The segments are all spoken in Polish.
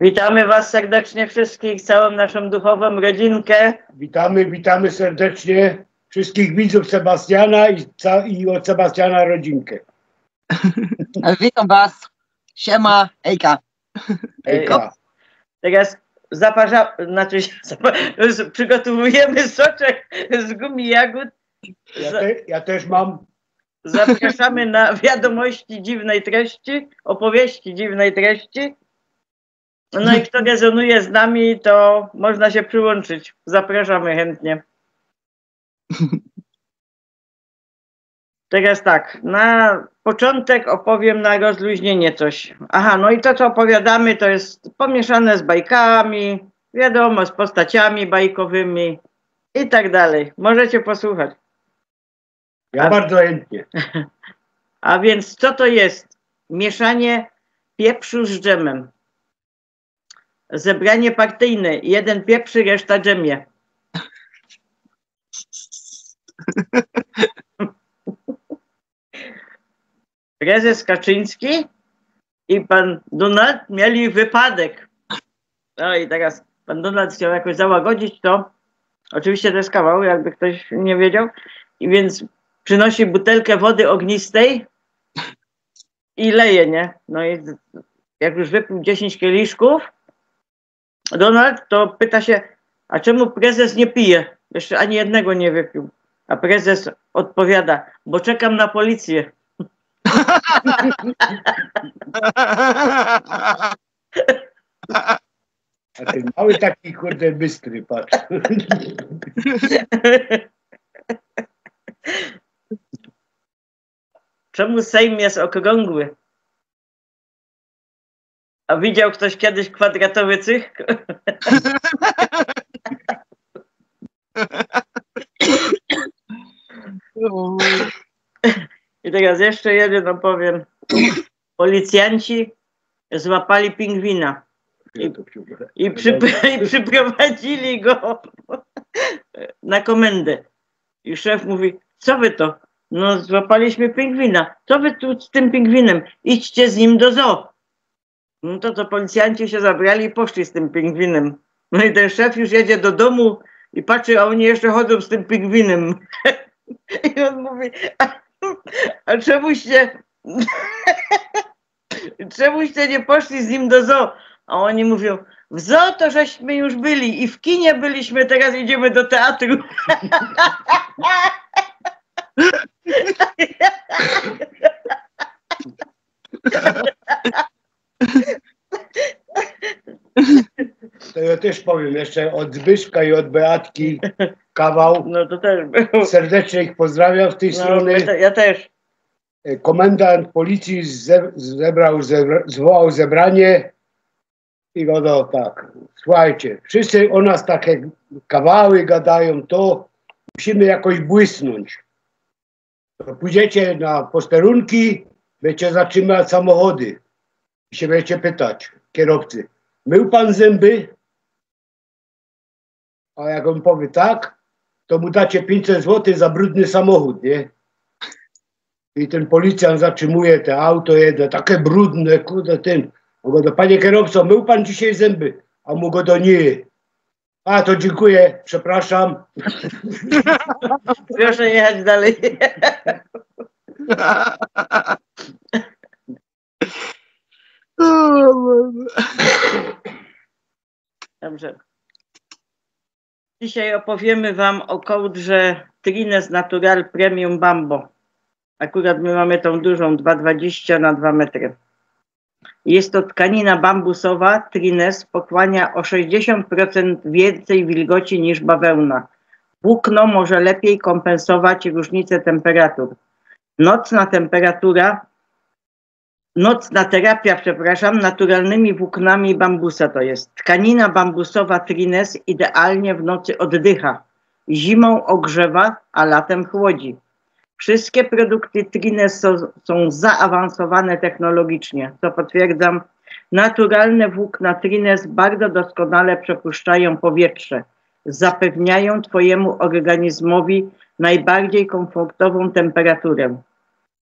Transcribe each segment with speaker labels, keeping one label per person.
Speaker 1: Witamy Was serdecznie wszystkich, całą naszą duchową rodzinkę.
Speaker 2: Witamy serdecznie wszystkich widzów Sebastiana i od Sebastiana rodzinkę.
Speaker 3: Witam Was. Siema, Ejka.
Speaker 2: Ejka.
Speaker 1: Teraz przygotowujemy soczek z gumi jagód.
Speaker 2: Ja też mam.
Speaker 1: Zapraszamy na wiadomości dziwnej treści, opowieści dziwnej treści. No i kto rezonuje z nami, to można się przyłączyć. Zapraszamy chętnie. Teraz tak, na początek opowiem na rozluźnienie coś. Aha, no i to, co opowiadamy, to jest pomieszane z bajkami, wiadomo, z postaciami bajkowymi i tak dalej. Możecie posłuchać.
Speaker 2: Ja bardzo chętnie.
Speaker 1: A więc co to jest? Mieszanie pieprzu z dżemem. Zebranie partyjne. Jeden pieprzy, reszta dżemie. Prezes Kaczyński i pan Donald mieli wypadek. No i teraz pan Donald chciał jakoś załagodzić to. Oczywiście to jest kawał, jakby ktoś nie wiedział. I więc przynosi butelkę wody ognistej i leje, nie? No i jak już wypił 10 kieliszków, Donald to pyta się, a czemu prezes nie pije? Jeszcze ani jednego nie wypił. A prezes odpowiada, bo czekam na policję.
Speaker 2: A ten mały taki, kurde, bystry, patrz.
Speaker 1: Czemu Sejm jest okrągły? A widział ktoś kiedyś kwadratowy cyrk? I teraz jeszcze jeden opowiem. Policjanci złapali pingwina i przyprowadzili go na komendę. I szef mówi, co wy to? No złapaliśmy pingwina. Co wy tu z tym pingwinem? Idźcie z nim do zoo. No to policjanci się zabrali i poszli z tym pingwinem. No i ten szef już jedzie do domu i patrzy, a oni jeszcze chodzą z tym pingwinem. I on mówi, a czemuście nie poszli z nim do zoo? A oni mówią, w zoo to żeśmy już byli i w kinie byliśmy, teraz idziemy do teatru.
Speaker 2: To ja też powiem jeszcze od Zbyszka i od Beatki kawał.
Speaker 1: No to też było.
Speaker 2: Serdecznie ich pozdrawiam z tej strony.
Speaker 1: Ja też.
Speaker 2: Komendant policji zwołał zebranie i go tak, słuchajcie, wszyscy o nas takie kawały gadają, to musimy jakoś błysnąć. To pójdziecie na posterunki, będziecie zatrzymać samochody i się będziecie pytać kierowcy, mył pan zęby? A jak on powie tak, to mu dacie 500 zł za brudny samochód, nie? I ten policjant zatrzymuje te auto jedno, takie brudne, kurde, ten. On go do, panie kierowco, mył pan dzisiaj zęby? A mu go do nie. A to dziękuję, przepraszam.
Speaker 1: Proszę jechać dalej. Dobrze. Dzisiaj opowiemy wam o kołdrze Trines Natural Premium Bambo. Akurat my mamy tą dużą, 2,20 na 2 metry. Jest to tkanina bambusowa, Trines pochłania o 60% więcej wilgoci niż bawełna. Włókno może lepiej kompensować różnicę temperatur. Nocna terapia, naturalnymi włóknami bambusa to jest. Tkanina bambusowa Trines idealnie w nocy oddycha. Zimą ogrzewa, a latem chłodzi. Wszystkie produkty Trines są zaawansowane technologicznie, co potwierdzam. Naturalne włókna Trines bardzo doskonale przepuszczają powietrze. Zapewniają Twojemu organizmowi najbardziej komfortową temperaturę.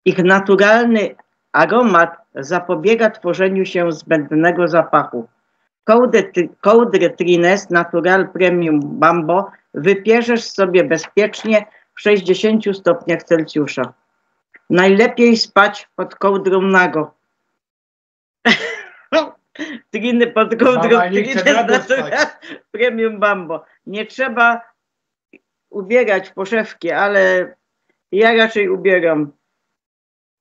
Speaker 1: Ich naturalny aromat zapobiega tworzeniu się zbędnego zapachu. Kołdrę Trines Natural Premium Bambo wypierzesz sobie bezpiecznie w 60 stopniach Celsjusza. Najlepiej spać pod kołdrą nago. Pod kołdrą Trines Natural Premium Bambo. Nie trzeba ubierać w poszewki, ale ja raczej ubieram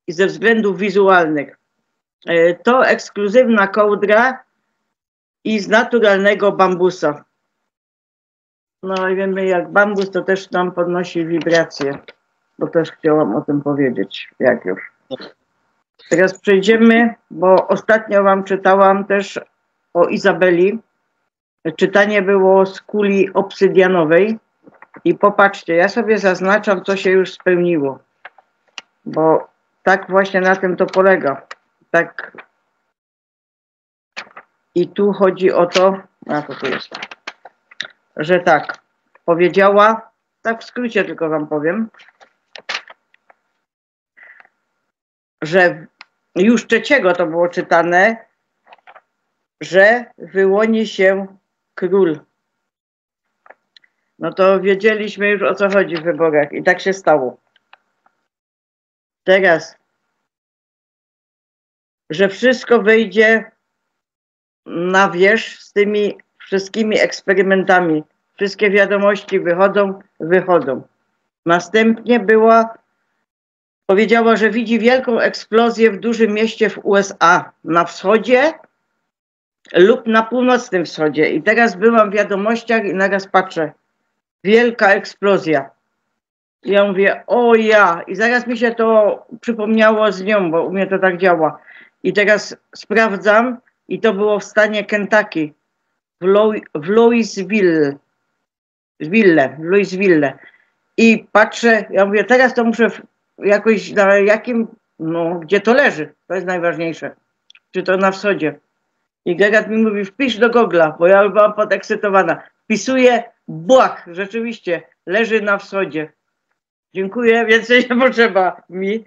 Speaker 1: i ze względów wizualnych. To ekskluzywna kołdra i z naturalnego bambusa. No i wiemy, jak bambus to też nam podnosi wibracje, bo też chciałam o tym powiedzieć, jak już. Teraz przejdziemy, bo ostatnio wam czytałam też o Izabeli. Czytanie było z kuli obsydianowej i popatrzcie, ja sobie zaznaczam, co się już spełniło, bo tak właśnie na tym to polega. Tak. I tu chodzi o to, a to tu jest, że tak, powiedziała, tak w skrócie tylko wam powiem, że już trzeciego to było czytane, że wyłoni się król. No to wiedzieliśmy już, o co chodzi w wyborach i tak się stało. Teraz, że wszystko wyjdzie na wierzch z tymi wszystkimi eksperymentami. Wszystkie wiadomości wychodzą. Następnie powiedziała, że widzi wielką eksplozję w dużym mieście w USA, na wschodzie lub na północnym wschodzie. I teraz byłam w wiadomościach i naraz patrzę, wielka eksplozja. I ja mówię, o ja, i zaraz mi się to przypomniało z nią, bo u mnie to tak działa. I teraz sprawdzam i to było w stanie Kentucky, w Louisville. I patrzę, ja mówię, teraz to muszę jakoś na jakim, no gdzie to leży, to jest najważniejsze. Czy to na wschodzie. I Gerard mi mówi, wpisz do Google'a, bo ja już byłam podekscytowana. Wpisuję, błah, rzeczywiście, leży na wschodzie. Dziękuję, więcej nie potrzeba mi.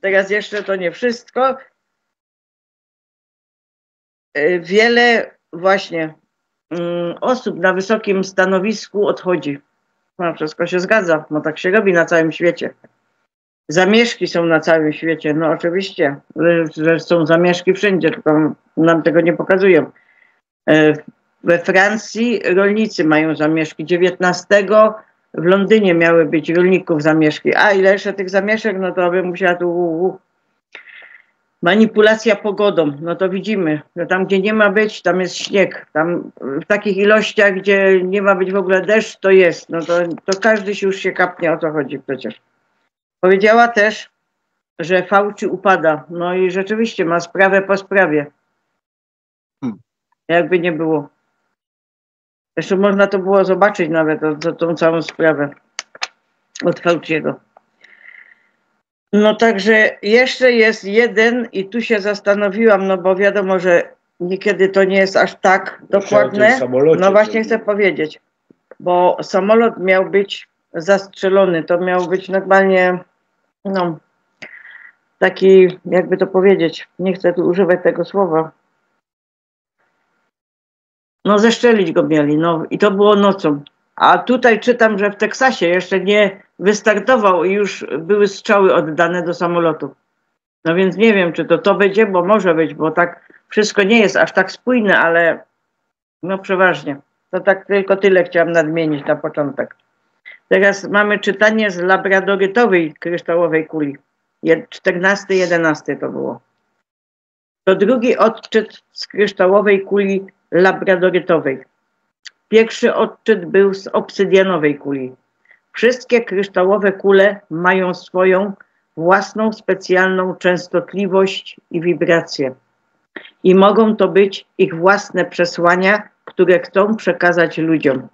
Speaker 1: Teraz jeszcze to nie wszystko. Wiele właśnie osób na wysokim stanowisku odchodzi. No, wszystko się zgadza, no tak się robi na całym świecie. Zamieszki są na całym świecie, no oczywiście, że są zamieszki wszędzie, tylko nam tego nie pokazują. We Francji rolnicy mają zamieszki. 19 w Londynie miały być rolników zamieszki. A ile jeszcze tych zamieszek, no to bym musiała tu... Manipulacja pogodą, no to widzimy, że tam gdzie nie ma być, tam jest śnieg. Tam w takich ilościach, gdzie nie ma być w ogóle deszcz, to jest. No to każdy się już się kapnie, o co chodzi przecież. Powiedziała też, że Fauci upada. No i rzeczywiście ma sprawę po sprawie. Jakby nie było. Jeszcze można to było zobaczyć nawet, tą całą sprawę od Fauciego. No także jeszcze jest jeden i tu się zastanowiłam, no bo wiadomo, że niekiedy to nie jest aż tak dokładne. No właśnie chcę powiedzieć, bo samolot miał być zastrzelony, to miał być normalnie, no taki, jakby to powiedzieć, nie chcę tu używać tego słowa. No zeszczelić go mieli, no i to było nocą. A tutaj czytam, że w Teksasie jeszcze nie wystartował i już były strzały oddane do samolotu. No więc nie wiem, czy to będzie, bo może być, bo tak wszystko nie jest aż tak spójne, ale no przeważnie. To tak tylko tyle chciałam nadmienić na początek. Teraz mamy czytanie z labradorytowej kryształowej kuli. 14-11 to było. To drugi odczyt z kryształowej kuli labradorytowej. Pierwszy odczyt był z obsydianowej kuli. Wszystkie kryształowe kule mają swoją własną specjalną częstotliwość i wibrację. I mogą to być ich własne przesłania, które chcą przekazać ludziom.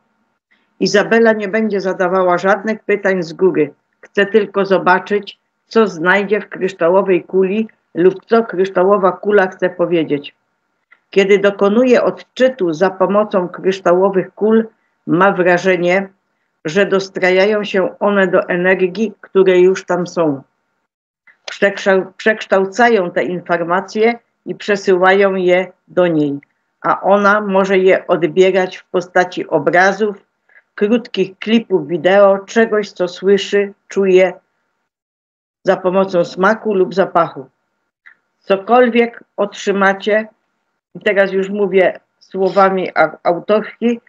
Speaker 1: Izabela nie będzie zadawała żadnych pytań z góry. Chce tylko zobaczyć, co znajdzie w kryształowej kuli lub co kryształowa kula chce powiedzieć. Kiedy dokonuje odczytu za pomocą kryształowych kul, ma wrażenie, że dostrajają się one do energii, które już tam są. przekształcają te informacje i przesyłają je do niej, a ona może je odbierać w postaci obrazów, krótkich klipów wideo, czegoś, co słyszy, czuje za pomocą smaku lub zapachu. Cokolwiek otrzymacie, i teraz już mówię słowami autorki,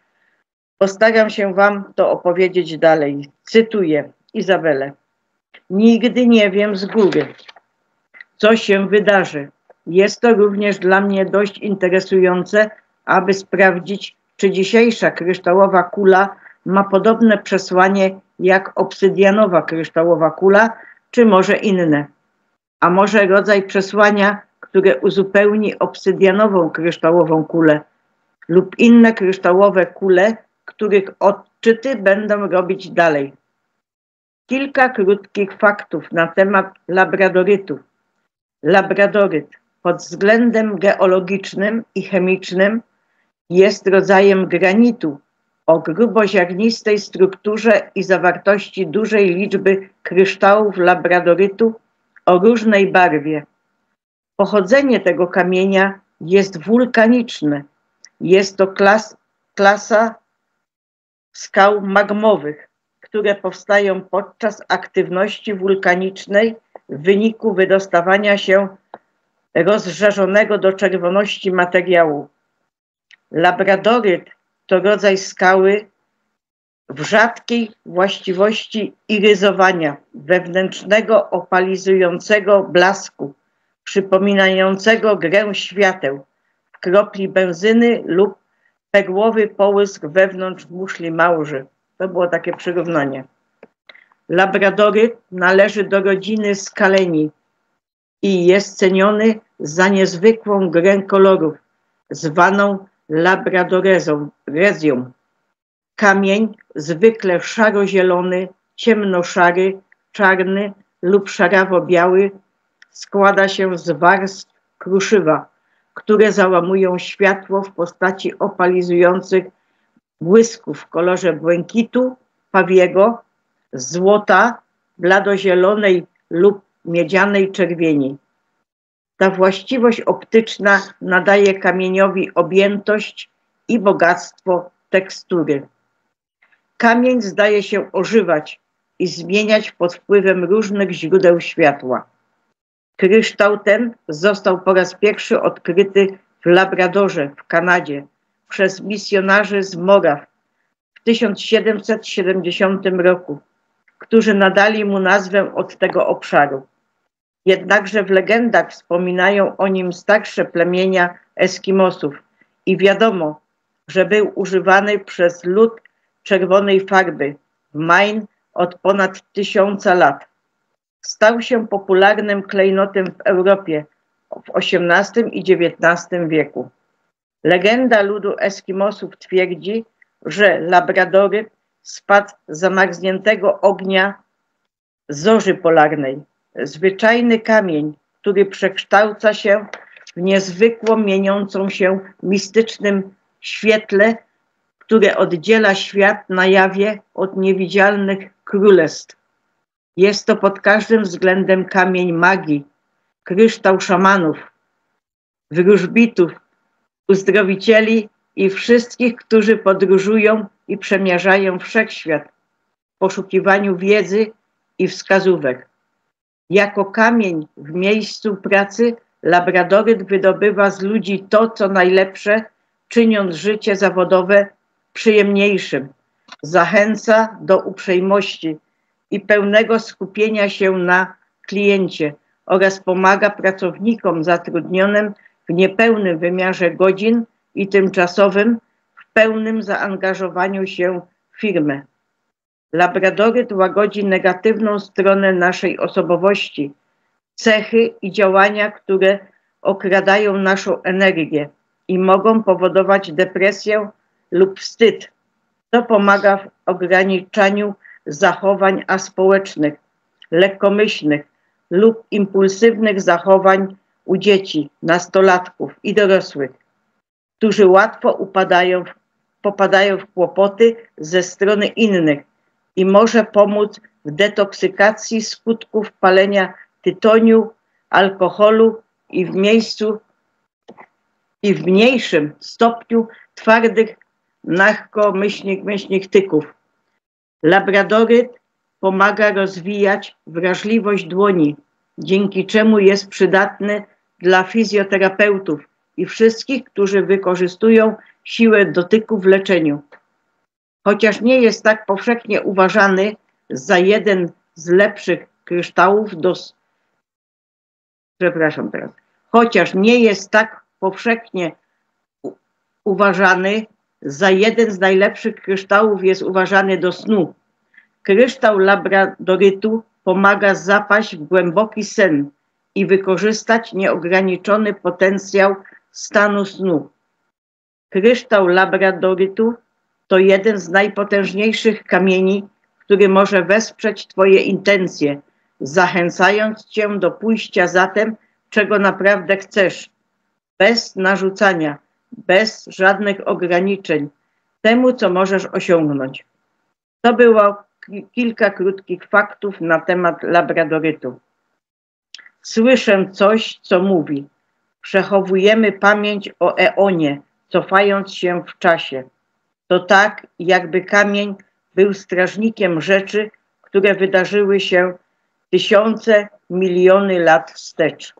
Speaker 1: postaram się wam to opowiedzieć dalej. Cytuję Izabelę. Nigdy nie wiem z góry, co się wydarzy. Jest to również dla mnie dość interesujące, aby sprawdzić, czy dzisiejsza kryształowa kula ma podobne przesłanie jak obsydianowa kryształowa kula, czy może inne. A może rodzaj przesłania, które uzupełni obsydianową kryształową kulę lub inne kryształowe kule, których odczyty będą robić dalej. Kilka krótkich faktów na temat labradorytu. Labradoryt pod względem geologicznym i chemicznym jest rodzajem granitu o gruboziarnistej strukturze i zawartości dużej liczby kryształów labradorytu o różnej barwie. Pochodzenie tego kamienia jest wulkaniczne. Jest to klasa skał magmowych, które powstają podczas aktywności wulkanicznej w wyniku wydostawania się rozżarzonego do czerwoności materiału. Labradoryt to rodzaj skały w rzadkiej właściwości iryzowania wewnętrznego opalizującego blasku, przypominającego grę świateł, kropli benzyny lub perłowy połysk wewnątrz muszli małży. To było takie przyrównanie. Labradoryt należy do rodziny skaleni i jest ceniony za niezwykłą grę kolorów, zwaną labradorezją. Kamień, zwykle szaro-zielony, ciemnoszary, czarny lub szarawo-biały, składa się z warstw kruszywa, które załamują światło w postaci opalizujących błysków w kolorze błękitu, pawiego, złota, bladozielonej lub miedzianej czerwieni. Ta właściwość optyczna nadaje kamieniowi objętość i bogactwo tekstury. Kamień zdaje się ożywać i zmieniać pod wpływem różnych źródeł światła. Kryształ ten został po raz pierwszy odkryty w Labradorze w Kanadzie przez misjonarzy z Moraw w 1770 roku, którzy nadali mu nazwę od tego obszaru. Jednakże w legendach wspominają o nim starsze plemienia Eskimosów i wiadomo, że był używany przez lud czerwonej farby w Maine od ponad 1000 lat. Stał się popularnym klejnotem w Europie w XVIII i XIX wieku. Legenda ludu Eskimosów twierdzi, że labradoryt spadł z zamarzniętego ognia zorzy polarnej. Zwyczajny kamień, który przekształca się w niezwykło mieniącą się mistycznym świetle, które oddziela świat na jawie od niewidzialnych królestw. Jest to pod każdym względem kamień magii, kryształ szamanów, wróżbitów, uzdrowicieli i wszystkich, którzy podróżują i przemierzają wszechświat w poszukiwaniu wiedzy i wskazówek. Jako kamień w miejscu pracy labradoryt wydobywa z ludzi to, co najlepsze, czyniąc życie zawodowe przyjemniejszym. Zachęca do uprzejmości i pełnego skupienia się na kliencie oraz pomaga pracownikom zatrudnionym w niepełnym wymiarze godzin i tymczasowym w pełnym zaangażowaniu się w firmę. Labradoryt łagodzi negatywną stronę naszej osobowości, cechy i działania, które okradają naszą energię i mogą powodować depresję lub wstyd. To pomaga w ograniczaniu zachowań aspołecznych, lekkomyślnych lub impulsywnych zachowań u dzieci, nastolatków i dorosłych, którzy łatwo popadają w kłopoty ze strony innych i może pomóc w detoksykacji skutków palenia tytoniu, alkoholu i w mniejszym stopniu twardych narko-tyków. Labradoryt pomaga rozwijać wrażliwość dłoni, dzięki czemu jest przydatny dla fizjoterapeutów i wszystkich, którzy wykorzystują siłę dotyku w leczeniu. Chociaż nie jest tak powszechnie uważany za jeden z lepszych kryształów Chociaż nie jest tak powszechnie uważany za jeden z najlepszych kryształów, jest uważany do snu. Kryształ labradorytu pomaga zapaść w głęboki sen i wykorzystać nieograniczony potencjał stanu snu. Kryształ labradorytu to jeden z najpotężniejszych kamieni, który może wesprzeć Twoje intencje, zachęcając Cię do pójścia za tym, czego naprawdę chcesz, bez narzucania, bez żadnych ograniczeń, temu, co możesz osiągnąć. To było kilka krótkich faktów na temat labradorytu. Słyszę coś, co mówi: przechowujemy pamięć o eonie, cofając się w czasie. To tak, jakby kamień był strażnikiem rzeczy, które wydarzyły się tysiące, miliony lat wstecz.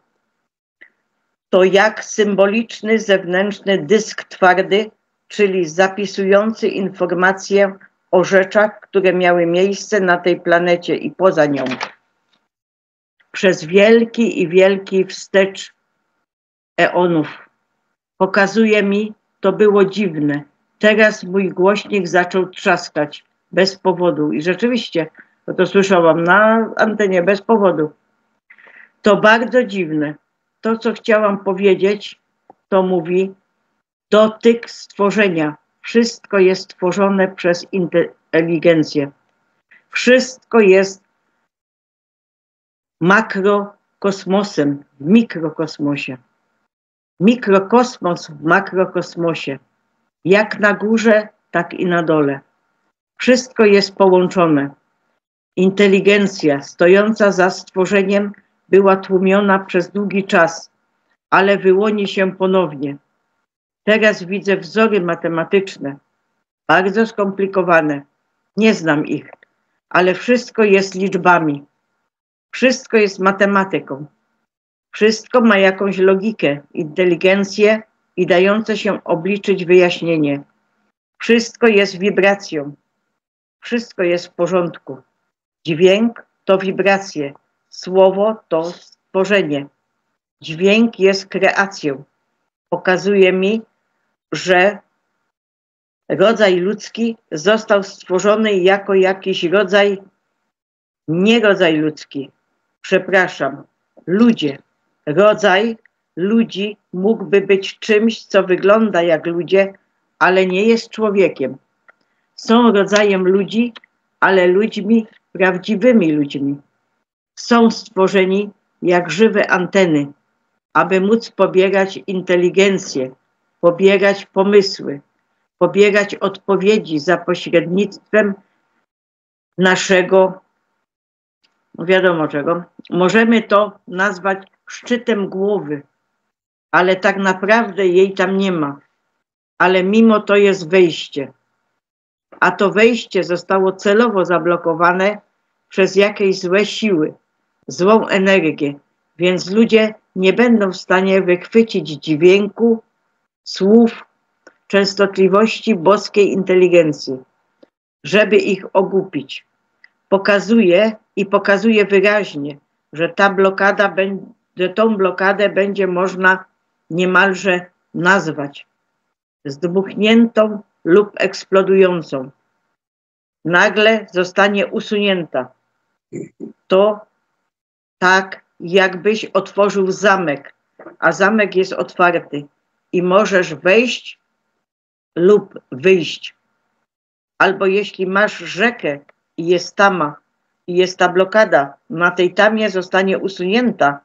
Speaker 1: To jak symboliczny zewnętrzny dysk twardy, czyli zapisujący informacje o rzeczach, które miały miejsce na tej planecie i poza nią. Przez wielki i wielki wstecz eonów. Pokazuje mi, to było dziwne. Teraz mój głośnik zaczął trzaskać bez powodu. I rzeczywiście, bo to słyszałam na antenie bez powodu. To bardzo dziwne. To, co chciałam powiedzieć, to mówi dotyk stworzenia. Wszystko jest stworzone przez inteligencję. Wszystko jest makrokosmosem w mikrokosmosie. Mikrokosmos w makrokosmosie. Jak na górze, tak i na dole. Wszystko jest połączone. Inteligencja stojąca za stworzeniem była tłumiona przez długi czas, ale wyłoni się ponownie. Teraz widzę wzory matematyczne, bardzo skomplikowane. Nie znam ich, ale wszystko jest liczbami. Wszystko jest matematyką. Wszystko ma jakąś logikę, inteligencję i dające się obliczyć wyjaśnienie. Wszystko jest wibracją. Wszystko jest w porządku. Dźwięk to wibracje. Słowo to stworzenie. Dźwięk jest kreacją. Pokazuje mi, że rodzaj ludzki został stworzony jako jakiś rodzaj, nie rodzaj ludzki, przepraszam, ludzie. Rodzaj ludzi mógłby być czymś, co wygląda jak ludzie, ale nie jest człowiekiem. Są rodzajem ludzi, ale ludźmi, prawdziwymi ludźmi. Są stworzeni jak żywe anteny, aby móc pobierać inteligencję, pobierać pomysły, pobierać odpowiedzi za pośrednictwem naszego, no wiadomo czego, możemy to nazwać szczytem głowy, ale tak naprawdę jej tam nie ma. Ale mimo to jest wejście. A to wejście zostało celowo zablokowane przez jakieś złe siły, złą energię, więc ludzie nie będą w stanie wychwycić dźwięku, słów, częstotliwości boskiej inteligencji, żeby ich ogłupić. Pokazuje wyraźnie, że tą blokadę będzie można niemalże nazwać zdmuchniętą lub eksplodującą. Nagle zostanie usunięta. To tak, jakbyś otworzył zamek, a zamek jest otwarty i możesz wejść lub wyjść. Albo jeśli masz rzekę i jest tama, i jest ta blokada, na tej tamie zostanie usunięta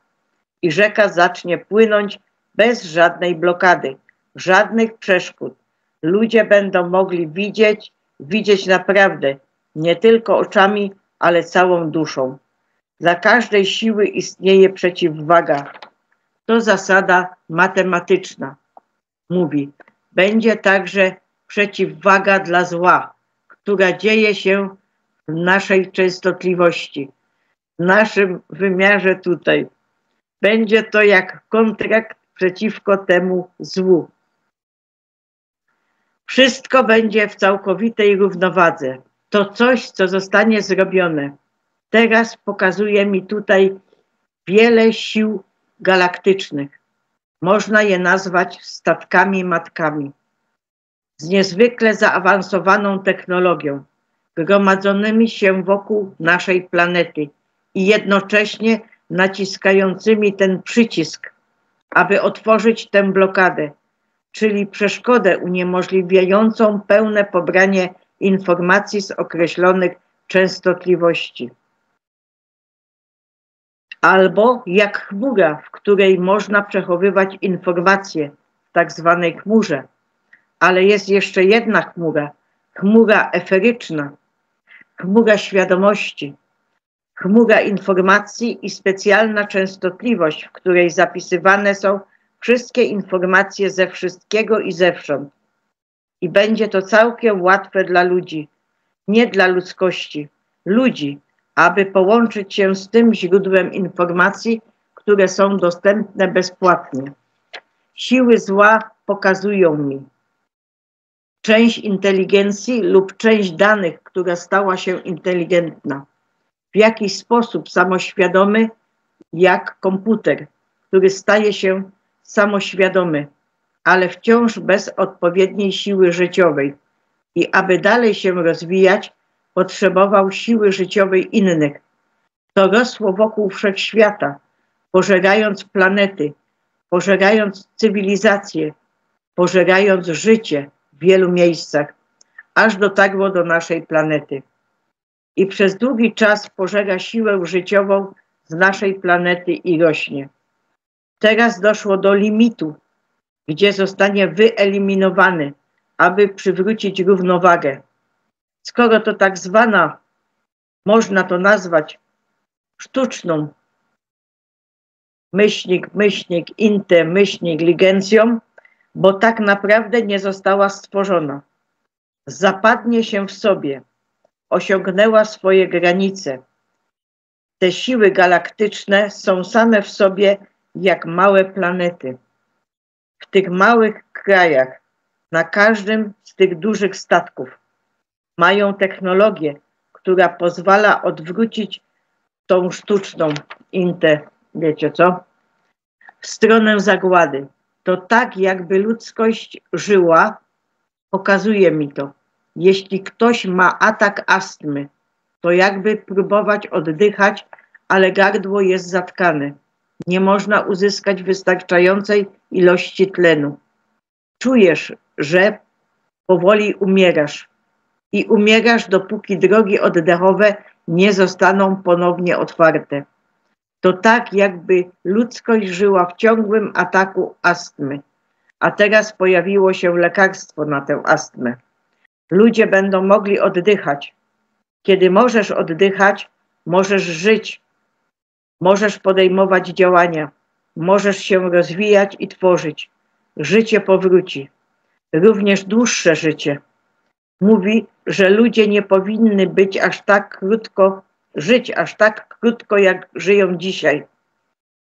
Speaker 1: i rzeka zacznie płynąć bez żadnej blokady, żadnych przeszkód. Ludzie będą mogli widzieć naprawdę, nie tylko oczami, ale całą duszą. Dla każdej siły istnieje przeciwwaga. To zasada matematyczna. Mówi, będzie także przeciwwaga dla zła, która dzieje się w naszej częstotliwości, w naszym wymiarze tutaj. Będzie to jak kontrakt przeciwko temu złu. Wszystko będzie w całkowitej równowadze. To coś, co zostanie zrobione. Teraz pokazuje mi tutaj wiele sił galaktycznych. Można je nazwać statkami matkami. Z niezwykle zaawansowaną technologią, gromadzonymi się wokół naszej planety i jednocześnie naciskającymi ten przycisk, aby otworzyć tę blokadę, czyli przeszkodę uniemożliwiającą pełne pobranie informacji z określonych częstotliwości. Albo jak chmura, w której można przechowywać informacje w tak zwanej chmurze. Ale jest jeszcze jedna chmura, chmura eferyczna, chmura świadomości, chmura informacji i specjalna częstotliwość, w której zapisywane są wszystkie informacje ze wszystkiego i zewsząd. I będzie to całkiem łatwe dla ludzi, nie dla ludzkości, ludzi, aby połączyć się z tym źródłem informacji, które są dostępne bezpłatnie. Siły zła pokazują mi część inteligencji lub część danych, która stała się inteligentna. W jakiś sposób samoświadomy, jak komputer, który staje się samoświadomy, ale wciąż bez odpowiedniej siły życiowej. I aby dalej się rozwijać, potrzebował siły życiowej innych. To rosło wokół wszechświata, pożerając planety, pożerając cywilizację, pożerając życie w wielu miejscach, aż dotarło do naszej planety. I przez długi czas pożera siłę życiową z naszej planety i rośnie. Teraz doszło do limitu, gdzie zostanie wyeliminowany, aby przywrócić równowagę. Skoro to tak zwana, można to nazwać sztuczną inteligencją, bo tak naprawdę nie została stworzona. Zapadnie się w sobie, osiągnęła swoje granice. Te siły galaktyczne są same w sobie jak małe planety. W tych małych krajach, na każdym z tych dużych statków, mają technologię, która pozwala odwrócić tą sztuczną wiecie co, w stronę zagłady. To tak, jakby ludzkość żyła, pokazuje mi to. Jeśli ktoś ma atak astmy, to jakby próbować oddychać, ale gardło jest zatkane. Nie można uzyskać wystarczającej ilości tlenu. Czujesz, że powoli umierasz. I umierasz, dopóki drogi oddechowe nie zostaną ponownie otwarte. To tak, jakby ludzkość żyła w ciągłym ataku astmy. A teraz pojawiło się lekarstwo na tę astmę. Ludzie będą mogli oddychać. Kiedy możesz oddychać, możesz żyć. Możesz podejmować działania. Możesz się rozwijać i tworzyć. Życie powróci. Również dłuższe życie. Mówi, że ludzie nie powinny żyć aż tak krótko, jak żyją dzisiaj.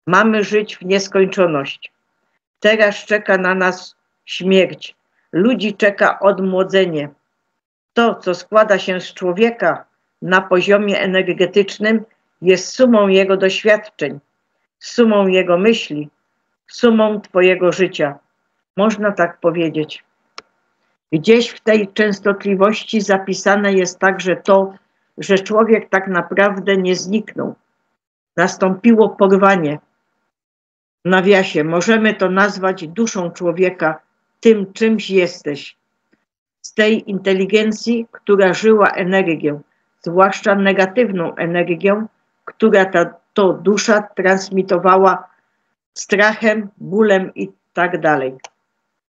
Speaker 1: Mamy żyć w nieskończoność. Teraz czeka na nas śmierć. Ludzi czeka odmłodzenie. To, co składa się z człowieka na poziomie energetycznym, jest sumą jego doświadczeń, sumą jego myśli, sumą twojego życia. Można tak powiedzieć. Gdzieś w tej częstotliwości zapisane jest także to, że człowiek tak naprawdę nie zniknął. Nastąpiło porwanie. W nawiasie możemy to nazwać duszą człowieka, tym czymś jesteś. Z tej inteligencji, która żyła energią, zwłaszcza negatywną energią, która to dusza transmitowała strachem, bólem i tak dalej.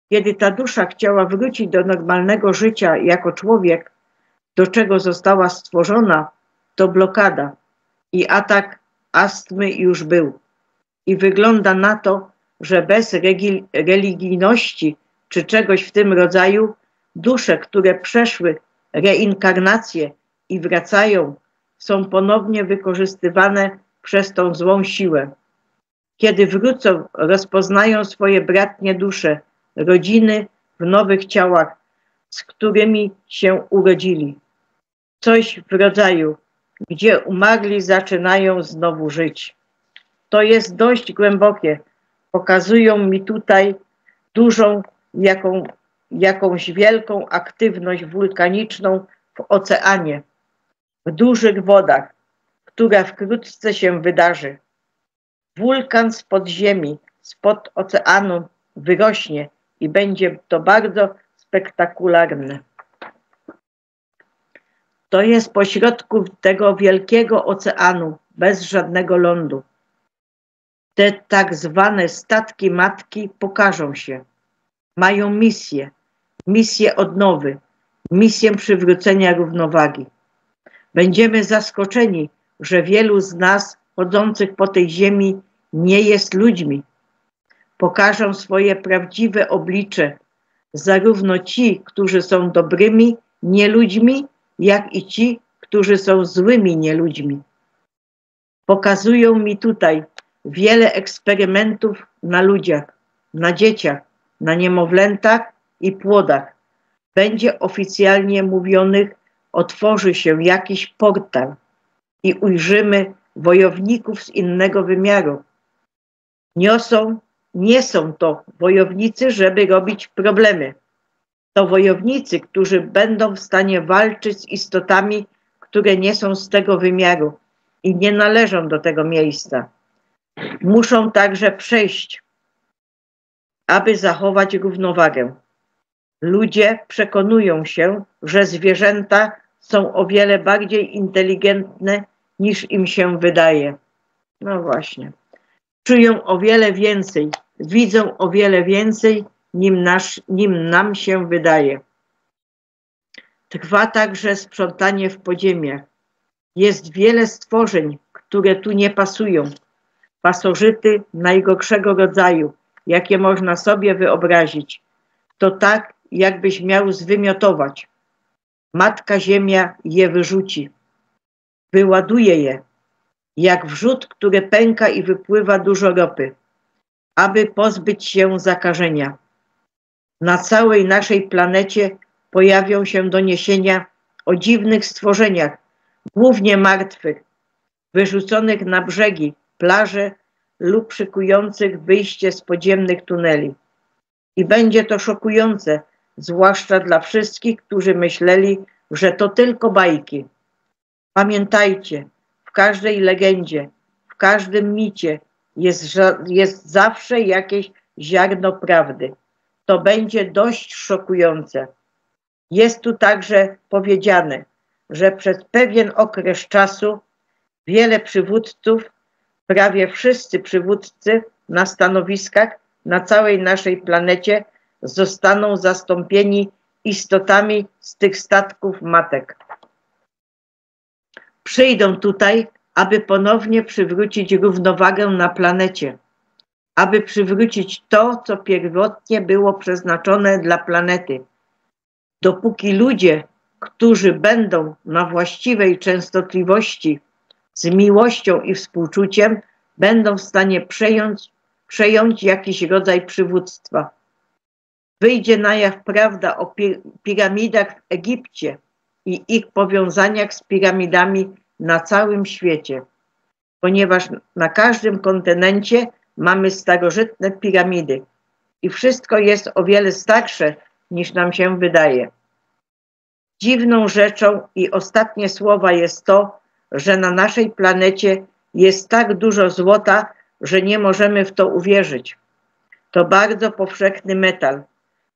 Speaker 1: Kiedy ta dusza chciała wrócić do normalnego życia jako człowiek, do czego została stworzona, to blokada i atak astmy już był. I wygląda na to, że bez religijności czy czegoś w tym rodzaju dusze, które przeszły reinkarnację i wracają, są ponownie wykorzystywane przez tą złą siłę. Kiedy wrócą, rozpoznają swoje bratnie dusze, rodziny w nowych ciałach, z którymi się urodzili. Coś w rodzaju, gdzie umarli zaczynają znowu żyć. To jest dość głębokie. Pokazują mi tutaj dużą, jakąś wielką aktywność wulkaniczną w oceanie, w dużych wodach, która wkrótce się wydarzy. Wulkan spod ziemi, spod oceanu wyrośnie i będzie to bardzo spektakularne. To jest pośrodku tego wielkiego oceanu, bez żadnego lądu. Te tak zwane statki matki pokażą się. Mają misję odnowy, misję przywrócenia równowagi. Będziemy zaskoczeni, że wielu z nas chodzących po tej ziemi nie jest ludźmi. Pokażą swoje prawdziwe oblicze, zarówno ci, którzy są dobrymi nieludźmi, jak i ci, którzy są złymi nieludźmi. Pokazują mi tutaj wiele eksperymentów na ludziach, na dzieciach, na niemowlętach i płodach. Będzie oficjalnie mówionych, otworzy się jakiś portal i ujrzymy wojowników z innego wymiaru. Nie są to wojownicy, żeby robić problemy. To wojownicy, którzy będą w stanie walczyć z istotami, które nie są z tego wymiaru i nie należą do tego miejsca. Muszą także przejść, aby zachować równowagę. Ludzie przekonują się, że zwierzęta są o wiele bardziej inteligentne, niż im się wydaje. No właśnie. Czują o wiele więcej, widzą o wiele więcej, nim nam się wydaje. Trwa także sprzątanie w podziemiach. Jest wiele stworzeń, które tu nie pasują. Pasożyty najgorszego rodzaju, jakie można sobie wyobrazić. To tak, jakbyś miał zwymiotować. Matka Ziemia je wyrzuci. Wyładuje je, jak wrzód, który pęka i wypływa dużo ropy, aby pozbyć się zakażenia. Na całej naszej planecie pojawią się doniesienia o dziwnych stworzeniach, głównie martwych, wyrzuconych na brzegi, plaże lub szykujących wyjście z podziemnych tuneli. I będzie to szokujące, zwłaszcza dla wszystkich, którzy myśleli, że to tylko bajki. Pamiętajcie, w każdej legendzie, w każdym micie jest zawsze jakieś ziarno prawdy. To będzie dość szokujące. Jest tu także powiedziane, że przez pewien okres czasu wiele przywódców, prawie wszyscy przywódcy na stanowiskach na całej naszej planecie zostaną zastąpieni istotami z tych statków matek. Przyjdą tutaj, aby ponownie przywrócić równowagę na planecie, aby przywrócić to, co pierwotnie było przeznaczone dla planety. Dopóki ludzie, którzy będą na właściwej częstotliwości, z miłością i współczuciem, będą w stanie przejąć jakiś rodzaj przywództwa. Wyjdzie na jaw prawda o piramidach w Egipcie i ich powiązaniach z piramidami na całym świecie, ponieważ na każdym kontynencie mamy starożytne piramidy i wszystko jest o wiele starsze, niż nam się wydaje. Dziwną rzeczą i ostatnie słowa jest to, że na naszej planecie jest tak dużo złota, że nie możemy w to uwierzyć. To bardzo powszechny metal.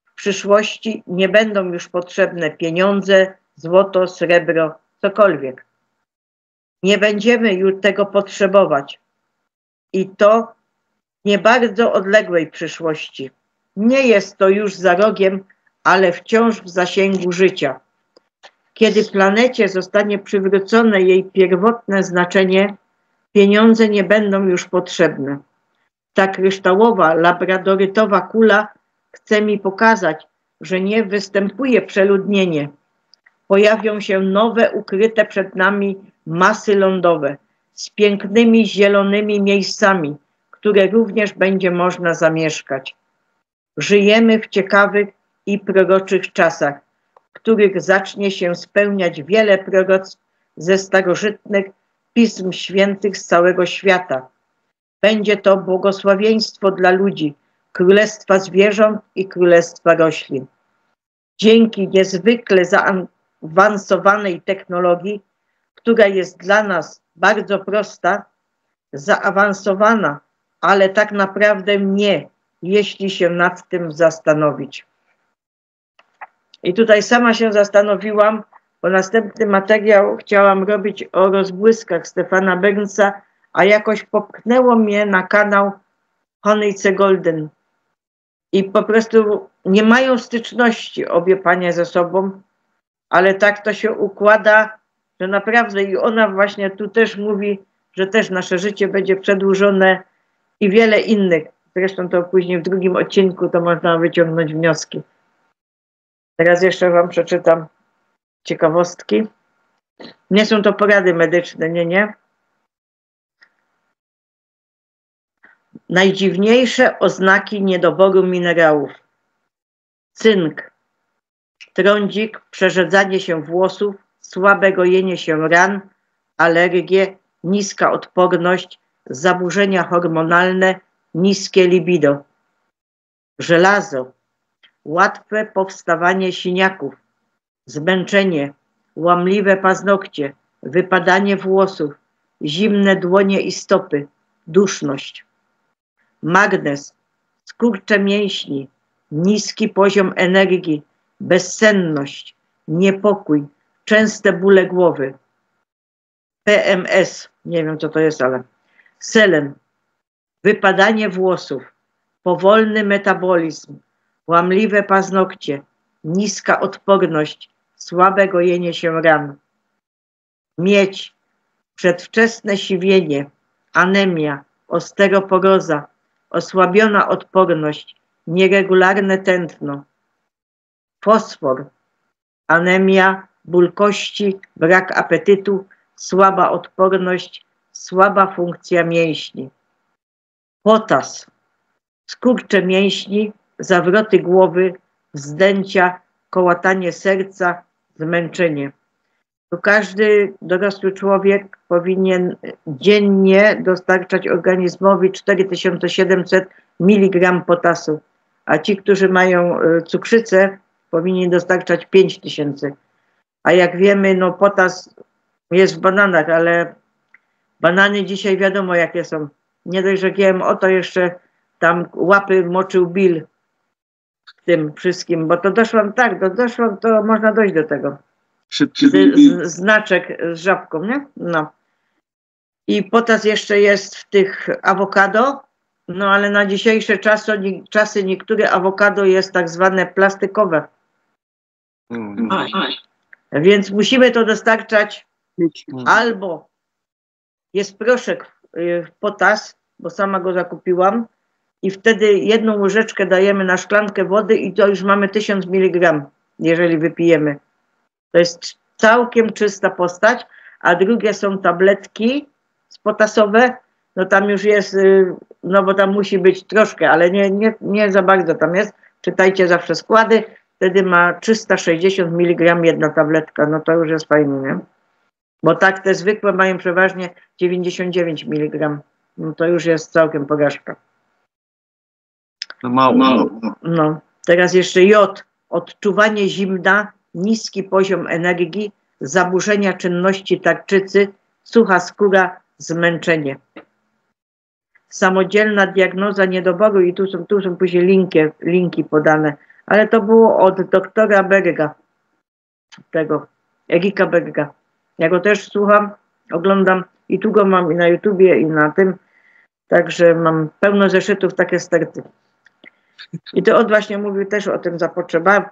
Speaker 1: W przyszłości nie będą już potrzebne pieniądze, złoto, srebro, cokolwiek. Nie będziemy już tego potrzebować. I to w nie bardzo odległej przyszłości. Nie jest to już za rogiem, ale wciąż w zasięgu życia. Kiedy planecie zostanie przywrócone jej pierwotne znaczenie, Pieniądze nie będą już potrzebne. Ta kryształowa, labradorytowa kula chce mi pokazać, że nie występuje przeludnienie. Pojawią się nowe, ukryte przed nami masy lądowe z pięknymi, zielonymi miejscami, które również będzie można zamieszkać. Żyjemy w ciekawych i proroczych czasach, w których zacznie się spełniać wiele proroctw ze starożytnych pism świętych z całego świata. Będzie to błogosławieństwo dla ludzi, królestwa zwierząt i królestwa roślin. Dzięki niezwykle zaawansowanej technologii, która jest dla nas bardzo prosta, zaawansowana, ale tak naprawdę nie, jeśli się nad tym zastanowić. I tutaj sama się zastanowiłam, bo następny materiał chciałam robić o rozbłyskach Stefana Bernsa, a jakoś popchnęło mnie na kanał Honeyce Golden. I po prostu nie mają styczności obie panie ze sobą, ale tak to się układa, że naprawdę i ona właśnie tu też mówi, że też nasze życie będzie przedłużone i wiele innych. Zresztą to później w drugim odcinku to można wyciągnąć wnioski. Teraz jeszcze wam przeczytam ciekawostki. Nie są to porady medyczne, nie. Najdziwniejsze oznaki niedoboru minerałów. Cynk, trądzik, przerzedzanie się włosów, słabe gojenie się ran, alergie, niska odporność, zaburzenia hormonalne, niskie libido. Żelazo, łatwe powstawanie siniaków, zmęczenie, łamliwe paznokcie, wypadanie włosów, zimne dłonie i stopy, duszność. Magnez, skurcze mięśni, niski poziom energii, bezsenność, niepokój, częste bóle głowy. PMS, nie wiem co to jest, ale selen, wypadanie włosów, powolny metabolizm, łamliwe paznokcie, niska odporność, słabe gojenie się ran. Miedź, przedwczesne siwienie, anemia, osteoporoza, osłabiona odporność, nieregularne tętno. Fosfor, anemia, ból kości, brak apetytu, słaba odporność, słaba funkcja mięśni. Potas, skurcze mięśni, zawroty głowy, wzdęcia, kołatanie serca, zmęczenie. To każdy dorosły człowiek powinien dziennie dostarczać organizmowi 4700 mg potasu, a ci, którzy mają cukrzycę, powinni dostarczać 5000. A jak wiemy, no potas jest w bananach, ale banany dzisiaj wiadomo jakie są. Nie dość, że GMO, to jeszcze tam łapy moczył Bill w tym wszystkim, bo to doszłam, to można dojść do tego. Znaczek z żabką, nie? No. I potas jeszcze jest w tych awokado, no ale na dzisiejsze czasy niektóre awokado jest tak zwane plastikowe. Więc musimy to dostarczać albo jest proszek w potas, bo sama go zakupiłam i wtedy jedną łyżeczkę dajemy na szklankę wody i to już mamy 1000 mg, jeżeli wypijemy. To jest całkiem czysta postać, a drugie są tabletki potasowe, no tam już jest, no bo tam musi być troszkę, ale nie za bardzo tam jest. Czytajcie zawsze składy, wtedy ma 360 mg jedna tabletka, no to już jest fajnie, nie? Bo tak te zwykłe mają przeważnie 99 mg, no to już jest całkiem porażka.
Speaker 4: No mało.
Speaker 1: No, teraz jeszcze jod, odczuwanie zimna, niski poziom energii, zaburzenia czynności tarczycy, sucha skóra, zmęczenie. Samodzielna diagnoza niedoboru i tu są później linki podane, ale to było od doktora Berga, tego Erika Berga. Ja go też słucham, oglądam i tu go mam i na YouTubie i na tym, także mam pełno zeszytów, takie sterty. I to on właśnie mówił też o tym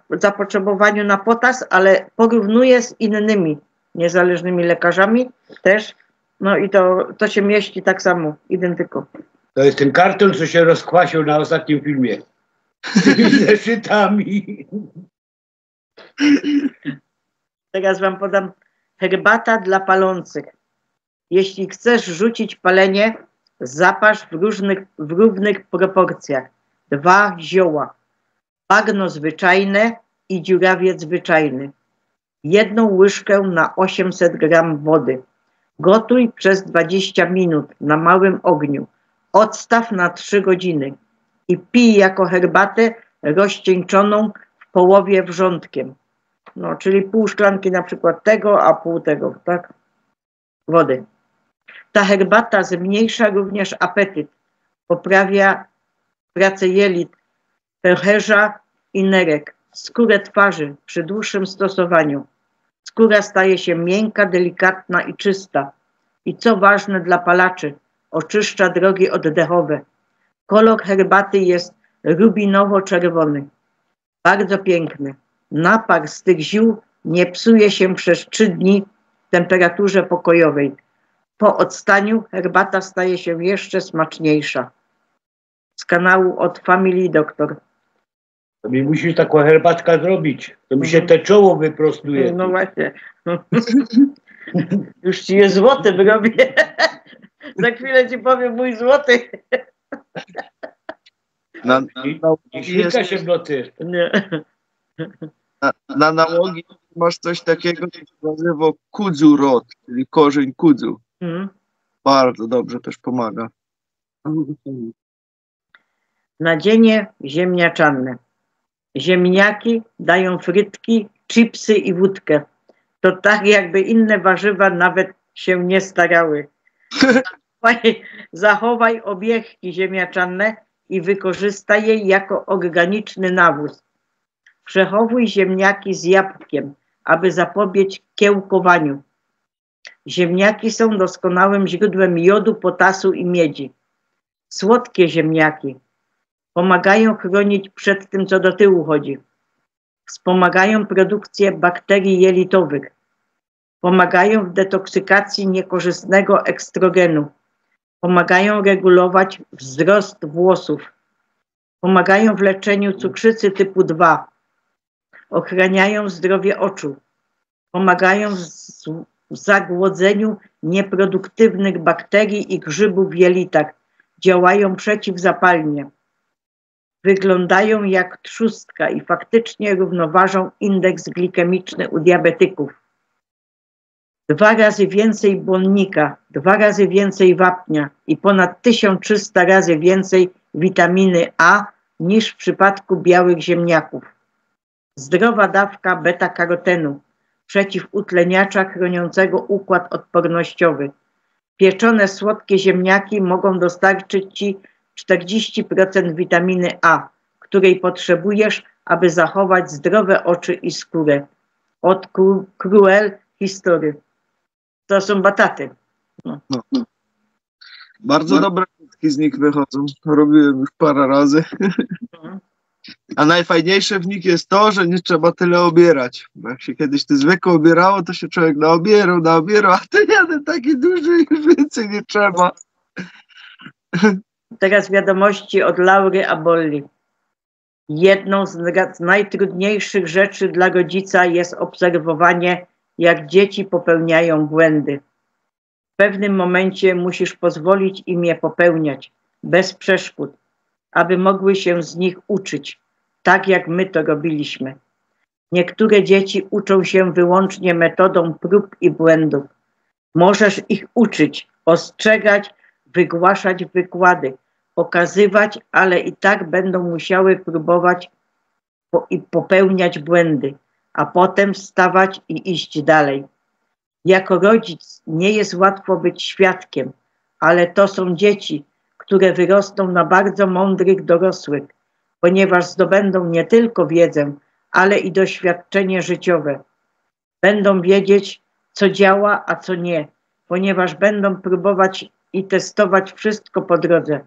Speaker 1: zapotrzebowaniu na potas, ale porównuje z innymi niezależnymi lekarzami też No i to się mieści tak samo, identyko.
Speaker 2: To jest ten karton, co się rozkwasił na ostatnim filmie. Z tymi zeszytami.
Speaker 1: Teraz wam podam herbata dla palących. Jeśli chcesz rzucić palenie, zaparz w równych proporcjach 2 zioła. Bagno zwyczajne i dziurawiec zwyczajny. 1 łyżkę na 800 gram wody. Gotuj przez 20 minut na małym ogniu. Odstaw na 3 godziny i pij jako herbatę rozcieńczoną w połowie wrzątkiem. No, czyli pół szklanki na przykład tego, a pół tego, tak? Wody. Ta herbata zmniejsza również apetyt, poprawia pracę jelit, pęcherza i nerek, skórę twarzy przy dłuższym stosowaniu. Skóra staje się miękka, delikatna i czysta. I co ważne dla palaczy, oczyszcza drogi oddechowe. Kolor herbaty jest rubinowo-czerwony. Bardzo piękny. Napar z tych ziół nie psuje się przez 3 dni w temperaturze pokojowej. Po odstaniu herbata staje się jeszcze smaczniejsza. Z kanału od Family Doctor.
Speaker 2: To mi musisz taką herbatkę zrobić. To mi się te czoło wyprostuje.
Speaker 1: No właśnie. Już ci jest złoty wyrobię. Za chwilę ci powiem mój złoty.
Speaker 2: I świnka się w nocy.
Speaker 1: Nie.
Speaker 4: Na nałogi masz coś takiego, co się nazywa kudzu rot, czyli korzeń kudzu. Bardzo dobrze też pomaga.
Speaker 1: Nadzienie ziemniaczane. Ziemniaki dają frytki, chipsy i wódkę. To tak jakby inne warzywa nawet się nie starały. Zachowaj obiegki ziemniaczane i wykorzystaj je jako organiczny nawóz. Przechowuj ziemniaki z jabłkiem, aby zapobiec kiełkowaniu. Ziemniaki są doskonałym źródłem jodu, potasu i miedzi. Słodkie ziemniaki pomagają chronić przed tym, co do tyłu chodzi. Wspomagają produkcję bakterii jelitowych. Pomagają w detoksykacji niekorzystnego ekstrogenu. Pomagają regulować wzrost włosów. Pomagają w leczeniu cukrzycy typu 2. Ochraniają zdrowie oczu. Pomagają w zagłodzeniu nieproduktywnych bakterii i grzybów w jelitach. Działają przeciwzapalnie. Wyglądają jak trzustka i faktycznie równoważą indeks glikemiczny u diabetyków. 2 razy więcej błonnika, 2 razy więcej wapnia i ponad 1300 razy więcej witaminy A niż w przypadku białych ziemniaków. Zdrowa dawka beta-karotenu, przeciwutleniacza chroniącego układ odpornościowy. Pieczone słodkie ziemniaki mogą dostarczyć Ci 40% witaminy A, której potrzebujesz, aby zachować zdrowe oczy i skórę. Od Cruel History. To są bataty. No.
Speaker 4: Bardzo dobre frytki z nich wychodzą. Robiłem już parę razy. A najfajniejsze w nich jest to, że nie trzeba tyle obierać. Bo jak się kiedyś to zwykle obierało, to się człowiek naobierał, a ten jeden taki duży i już więcej nie trzeba.
Speaker 1: Teraz wiadomości od Laury Abolli. Jedną z najtrudniejszych rzeczy dla rodzica jest obserwowanie, jak dzieci popełniają błędy. W pewnym momencie musisz pozwolić im je popełniać, bez przeszkód, aby mogły się z nich uczyć, tak jak my to robiliśmy. Niektóre dzieci uczą się wyłącznie metodą prób i błędów. Możesz ich uczyć, ostrzegać, wygłaszać wykłady, pokazywać, ale i tak będą musiały próbować i popełniać błędy, a potem wstawać i iść dalej. Jako rodzic nie jest łatwo być świadkiem, ale to są dzieci, które wyrosną na bardzo mądrych dorosłych, ponieważ zdobędą nie tylko wiedzę, ale i doświadczenie życiowe. Będą wiedzieć, co działa, a co nie, ponieważ będą próbować i testować wszystko po drodze.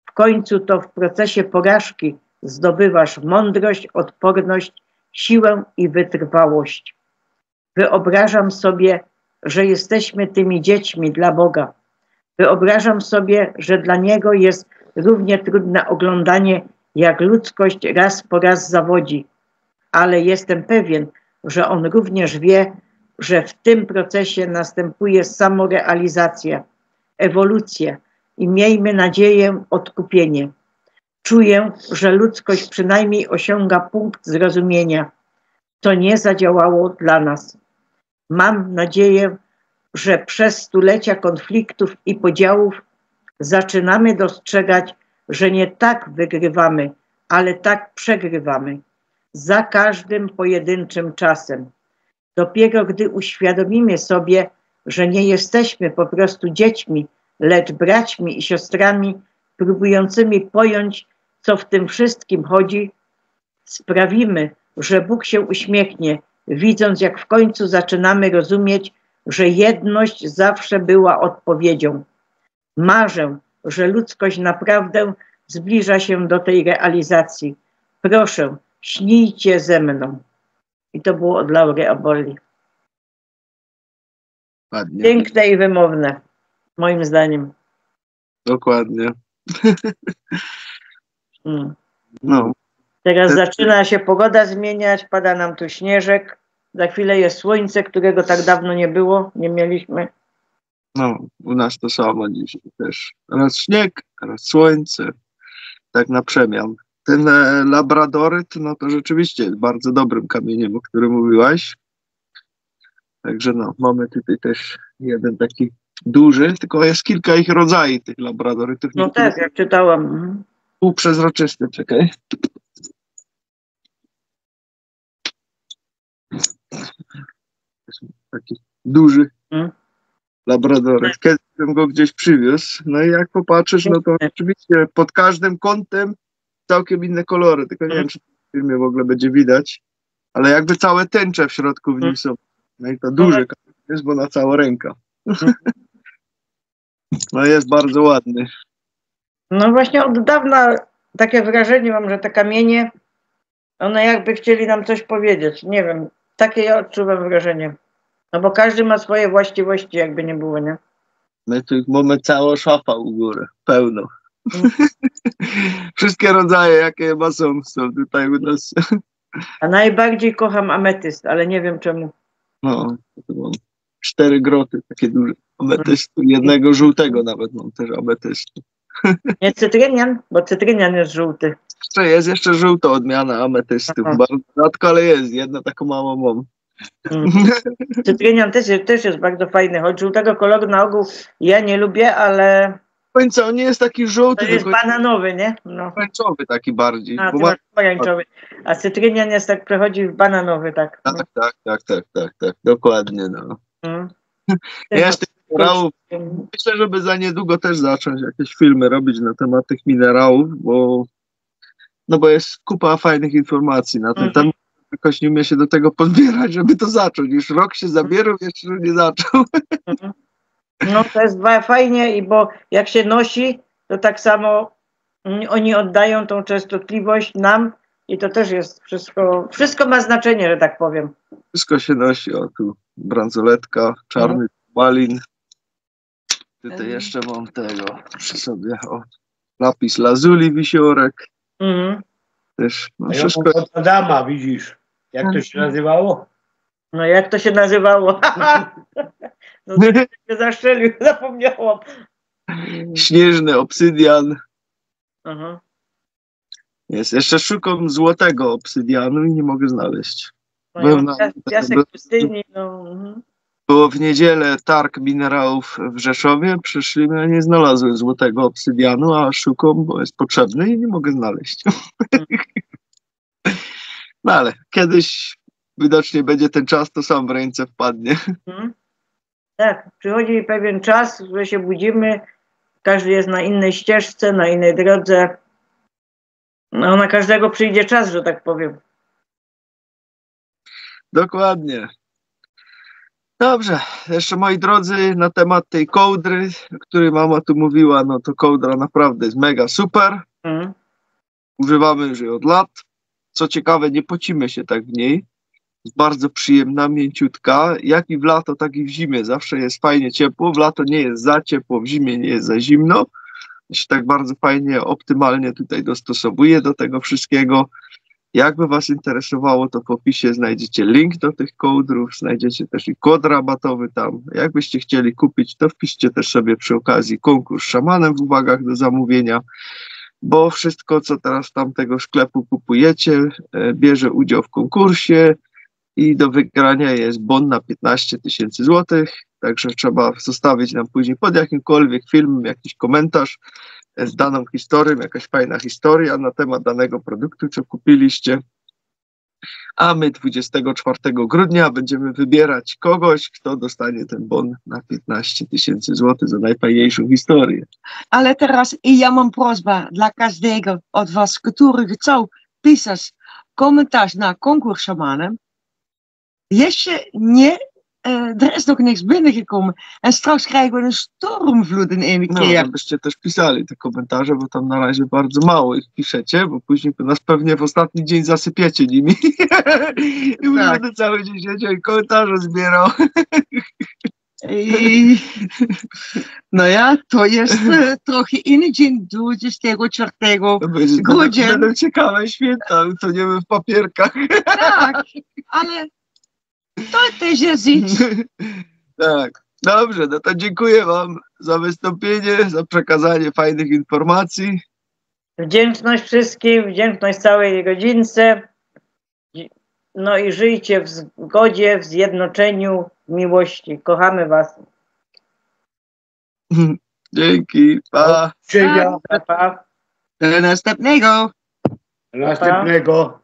Speaker 1: W końcu to w procesie porażki zdobywasz mądrość, odporność, siłę i wytrwałość. Wyobrażam sobie że jesteśmy tymi dziećmi dla Boga. Wyobrażam sobie, że dla Niego jest równie trudne oglądanie, jak ludzkość raz po raz zawodzi. Ale jestem pewien, że On również wie, że w tym procesie następuje samorealizacja, ewolucja i miejmy nadzieję odkupienie. Czuję, że ludzkość przynajmniej osiąga punkt zrozumienia. To nie zadziałało dla nas. Mam nadzieję, że przez stulecia konfliktów i podziałów zaczynamy dostrzegać, że nie tak wygrywamy, ale tak przegrywamy. Za każdym pojedynczym czasem. Dopiero gdy uświadomimy sobie, że nie jesteśmy po prostu dziećmi, lecz braćmi i siostrami próbującymi pojąć, co w tym wszystkim chodzi, sprawimy, że Bóg się uśmiechnie, widząc, jak w końcu zaczynamy rozumieć, że jedność zawsze była odpowiedzią. Marzę, że ludzkość naprawdę zbliża się do tej realizacji. Proszę, śnijcie ze mną. I to było od Laury Abolli.
Speaker 4: Ładnie.
Speaker 1: Piękne i wymowne, moim zdaniem.
Speaker 4: Dokładnie. No.
Speaker 1: Teraz zaczyna się pogoda zmieniać, pada nam tu śnieżek. Za chwilę jest słońce, którego tak dawno nie było, nie mieliśmy.
Speaker 4: No, u nas to samo dzisiaj też. Raz śnieg, raz słońce. Tak na przemian. Ten labradoryt, no to rzeczywiście jest bardzo dobrym kamieniem, o którym mówiłaś. Także no, mamy tutaj też jeden taki duży, tylko jest kilka ich rodzajów tych labradorytów.
Speaker 1: No tak, jak czytałam.
Speaker 4: Półprzezroczysty, czekaj. Taki duży labradoryt. Kiedyś bym go gdzieś przywiózł. No i jak popatrzysz, no to oczywiście pod każdym kątem całkiem inne kolory. Tylko nie wiem, czy w filmie w ogóle będzie widać. Ale jakby całe tęcze w środku w nim są. No i to duży jest, bo na całą rękę. No jest bardzo ładny.
Speaker 1: No właśnie od dawna takie wrażenie mam, że te kamienie, one jakby chcieli nam coś powiedzieć. Nie wiem, takie ja odczuwam wrażenie. No bo każdy ma swoje właściwości, jakby nie było, nie?
Speaker 4: My tu mamy całą szafę u góry, pełno. Wszystkie rodzaje, jakie chyba są tutaj u nas.
Speaker 1: A najbardziej kocham ametyst, ale nie wiem czemu.
Speaker 4: No, to mam 4 groty, takie duże ametystu. Jednego żółtego nawet mam też ametystu.
Speaker 1: Nie cytrynian, bo cytrynian jest żółty.
Speaker 4: Jest jeszcze żółta odmiana ametystu. Bardzo rzadko, ale jest. Jedna taką małą mam.
Speaker 1: Cytrynian też jest bardzo fajny, choć żółtego koloru na ogół ja nie lubię, ale...
Speaker 4: Końca on nie jest taki żółty,
Speaker 1: to jest
Speaker 4: tylko
Speaker 1: bananowy, nie? No.
Speaker 4: pomarańczowy taki bardziej.
Speaker 1: A, ty masz pomarańczowy. A cytrynian jest tak, przechodzi w bananowy, tak.
Speaker 4: Tak, tak, dokładnie, no. Jeszcze minerałów. Myślę, żeby za niedługo też zacząć jakieś filmy robić na temat tych minerałów, bo jest kupa fajnych informacji na ten temat. Jakoś nie umie się do tego pozbierać, żeby to zacząć. Już rok się zabierał, jeszcze nie zaczął.
Speaker 1: No to jest fajnie, i bo jak się nosi, to tak samo oni oddają tą częstotliwość nam i to też jest wszystko ma znaczenie, że tak powiem.
Speaker 4: Wszystko się nosi, o tu bransoletka, czarny malin. Tutaj jeszcze mam tego przy sobie, o lapis lazuli, wisiorek. Też, no wszystko...
Speaker 2: Od Adama, widzisz, jak to się nazywało?
Speaker 1: No jak to się nazywało? No to się zaszczelił, zapomniałam.
Speaker 4: Śnieżny obsydian. Jest. Jeszcze szukam złotego obsydianu i nie mogę znaleźć.
Speaker 1: Piasek pustyni, no.
Speaker 4: Było w niedzielę targ minerałów w Rzeszowie, przyszliśmy, a nie znalazłem złotego obsydianu, a szukam, bo jest potrzebny i nie mogę znaleźć. No ale kiedyś widocznie będzie ten czas, to sam w ręce wpadnie.
Speaker 1: Tak, przychodzi pewien czas, że się budzimy, każdy jest na innej ścieżce, na innej drodze. No na każdego przyjdzie czas, że tak powiem.
Speaker 4: Dokładnie. Dobrze, jeszcze moi drodzy, na temat tej kołdry, o której mama tu mówiła, no to kołdra naprawdę jest mega super. Używamy już jej od lat. Co ciekawe, nie pocimy się tak w niej. bardzo przyjemna, mięciutka, jak i w lato, tak i w zimie. Zawsze jest fajnie ciepło, w lato nie jest za ciepło, w zimie nie jest za zimno. Się tak bardzo fajnie, optymalnie tutaj dostosowuje do tego wszystkiego. Jakby Was interesowało, to w opisie znajdziecie link do tych kołdrów, znajdziecie też i kod rabatowy tam. Jakbyście chcieli kupić, to wpiszcie też sobie przy okazji konkurs szamanem w uwagach do zamówienia, bo wszystko, co teraz z tamtego sklepu kupujecie, bierze udział w konkursie i do wygrania jest bon na 15 000 złotych, także trzeba zostawić nam później pod jakimkolwiek filmem jakiś komentarz z daną historią, jakaś fajna historia na temat danego produktu, co kupiliście. A my 24 grudnia będziemy wybierać kogoś, kto dostanie ten bon na 15 000 złotych za najfajniejszą historię.
Speaker 3: Ale teraz i ja mam prośbę dla każdego od was, który chce pisać komentarz na konkurs szamanem. Jeszcze nie, er is nog niks binnengekomen. En straks krijgen we een stormvloed in één
Speaker 4: No,
Speaker 3: keer.
Speaker 4: byście też pisali te komentarze, bo tam na razie bardzo mało ich piszecie, bo później nas pewnie w ostatni dzień zasypiecie nimi. I
Speaker 3: Tak.
Speaker 4: będę cały dzień siedział i komentarze zbierał.
Speaker 3: I, no ja, to jest trochę inny dzień 24
Speaker 4: To będzie,
Speaker 3: grudnia.
Speaker 4: będą ciekawe święta, to nie wiem, w papierkach.
Speaker 3: Tak, ale to też jest nic.
Speaker 4: Tak, dobrze, no to dziękuję Wam za wystąpienie, za przekazanie fajnych informacji.
Speaker 1: Wdzięczność wszystkim, wdzięczność całej rodzince. No i żyjcie w zgodzie, w zjednoczeniu, w miłości. Kochamy Was.
Speaker 4: Dzięki, pa.
Speaker 2: Czynia
Speaker 1: Pa, pa.
Speaker 3: Do następnego.
Speaker 2: następnego.